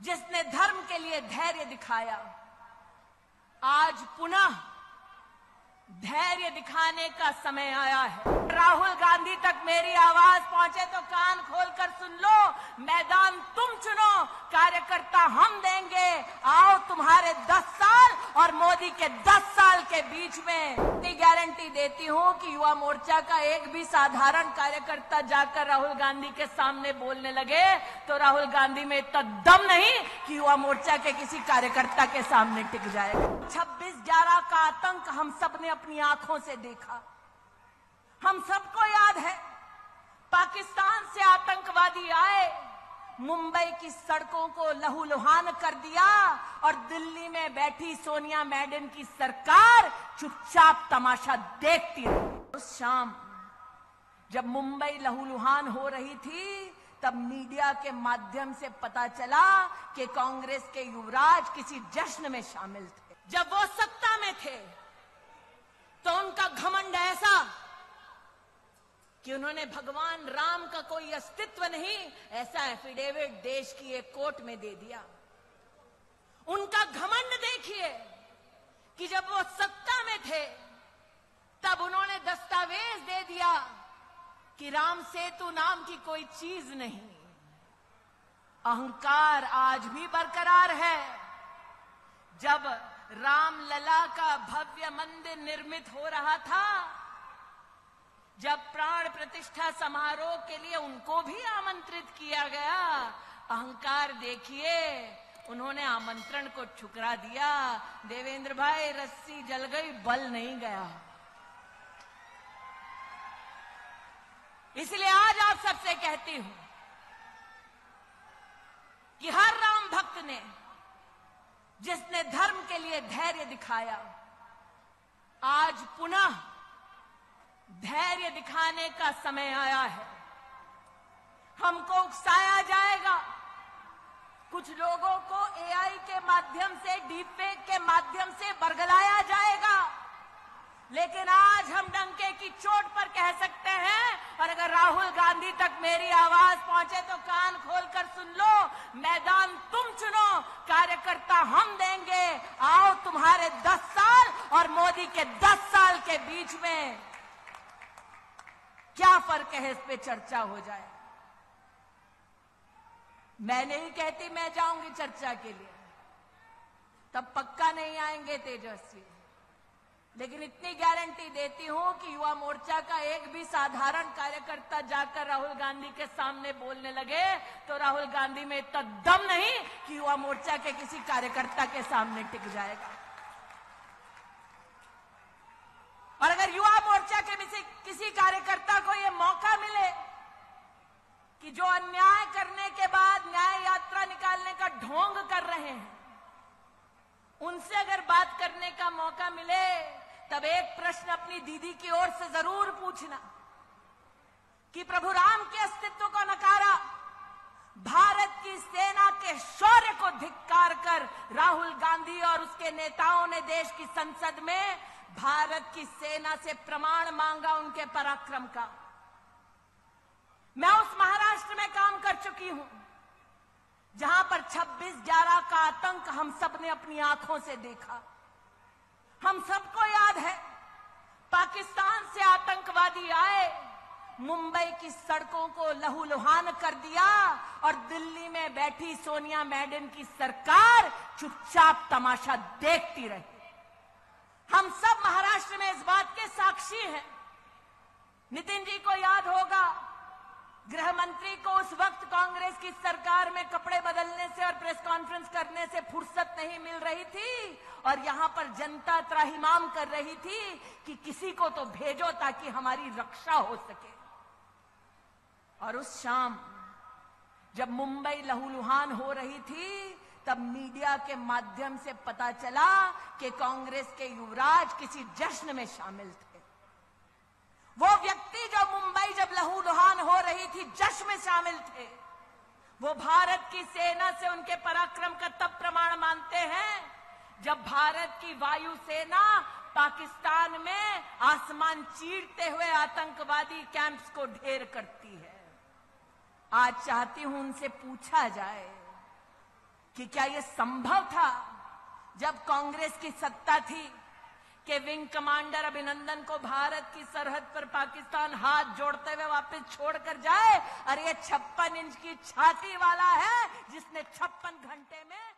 जिसने धर्म के लिए धैर्य दिखाया, आज पुनः धैर्य दिखाने का समय आया है। राहुल गांधी तक मेरी आवाज पहुंचे तो कान खोलकर सुन लो। मैदान तुम चुनो, कार्यकर्ता हम देंगे। आओ तुम्हारे 10 साल और मोदी के 10 साल के बीच में इतनी गारंटी देती हूं कि युवा मोर्चा का एक भी साधारण कार्यकर्ता जाकर राहुल गांधी के सामने बोलने लगे तो राहुल गांधी में इतना दम नहीं कि युवा मोर्चा के किसी कार्यकर्ता के सामने टिक जाएगा। 26/11 का आतंक हम सब ने अपनी आंखों से देखा। हम सबको याद है, पाकिस्तान से आतंकवादी आए, मुंबई की सड़कों को लहूलुहान कर दिया और दिल्ली में बैठी सोनिया मैडम की सरकार चुपचाप तमाशा देखती रही। उस शाम जब मुंबई लहूलुहान हो रही थी, तब मीडिया के माध्यम से पता चला कि कांग्रेस के युवराज किसी जश्न में शामिल थे। जब वो सत्ता में थे तो उनका घमंड ऐसा कि उन्होंने भगवान राम का कोई अस्तित्व नहीं ऐसा एफिडेविट देश की एक कोर्ट में दे दिया। उनका घमंड देखिए कि जब वो सत्ता में थे तब उन्होंने दस्तावेज दे दिया कि राम सेतु नाम की कोई चीज नहीं। अहंकार आज भी बरकरार है। जब रामलला का भव्य मंदिर निर्मित हो रहा था, जब प्राण प्रतिष्ठा समारोह के लिए उनको भी आमंत्रित किया गया, अहंकार देखिए, उन्होंने आमंत्रण को ठुकरा दिया। देवेंद्र भाई, रस्सी जल गई, बल नहीं गया। इसलिए आज आप सबसे कहती हूं कि हर राम भक्त ने, जिसने धर्म के लिए धैर्य दिखाया, आज पुनः धैर्य दिखाने का समय आया है। हमको उकसाया जाएगा, कुछ लोगों को एआई के माध्यम से, डीपफेक के माध्यम से बरगलाया जाएगा, लेकिन आज हम डंके की चोट पर कह सकते हैं, और अगर राहुल गांधी तक मेरी आवाज पहुंचे तो कान खोलकर सुन लो। मैदान तुम चुनो, कार्यकर्ता हम देंगे। आओ तुम्हारे 10 साल और मोदी के 10 साल के बीच में क्या फर्क है, इस पे चर्चा हो जाए। मैं नहीं कहती मैं जाऊंगी चर्चा के लिए, तब पक्का नहीं आएंगे तेजस्वी, लेकिन इतनी गारंटी देती हूं कि युवा मोर्चा का एक भी साधारण कार्यकर्ता जाकर राहुल गांधी के सामने बोलने लगे तो राहुल गांधी में इतना दम नहीं कि युवा मोर्चा के किसी कार्यकर्ता के सामने टिक जाएगा। और अगर युवा मोर्चा के किसी कार्यकर्ता को यह मौका मिले कि जो अन्याय करने के बाद न्याय यात्रा निकालने का ढोंग कर रहे हैं, उनसे अगर बात करने का मौका मिले, तब एक प्रश्न अपनी दीदी की ओर से जरूर पूछना कि प्रभु राम के अस्तित्व को नकारा, भारत की सेना के शौर्य को धिक्कार कर राहुल गांधी और उसके नेताओं ने देश की संसद में भारत की सेना से प्रमाण मांगा उनके पराक्रम का। मैं उस महाराष्ट्र में काम कर चुकी हूं जहां पर 26/11 का आतंक हम सब ने अपनी आंखों से देखा। हम सबको याद है, पाकिस्तान से आतंकवादी आए, मुंबई की सड़कों को लहूलुहान कर दिया और दिल्ली में बैठी सोनिया मैडम की सरकार चुपचाप तमाशा देखती रही। हम सब महाराष्ट्र में इस बात के साक्षी हैं। नितिन जी को याद होगा, गृह मंत्री को उस वक्त कांग्रेस की सरकार में कपड़े बदलने से और प्रेस कॉन्फ्रेंस करने से फुर्सत नहीं मिल रही थी, और यहां पर जनता त्राहिमाम कर रही थी कि किसी को तो भेजो ताकि हमारी रक्षा हो सके। और उस शाम जब मुंबई लहूलुहान हो रही थी, तब मीडिया के माध्यम से पता चला कि कांग्रेस के युवराज किसी जश्न में शामिल थे। वो व्यक्ति जो मुंबई जब लहूलुहान हो रही थी जश्न में शामिल थे, वो भारत की सेना से उनके पराक्रम का तब प्रमाण मानते हैं जब भारत की वायु सेना पाकिस्तान में आसमान चीरते हुए आतंकवादी कैंप्स को ढेर करती है। आज चाहती हूं उनसे पूछा जाए कि क्या यह संभव था जब कांग्रेस की सत्ता थी कि विंग कमांडर अभिनंदन को भारत की सरहद पर पाकिस्तान हाथ जोड़ते हुए वापस छोड़कर जाए? और ये 56 इंच की छाती वाला है जिसने 56 घंटे में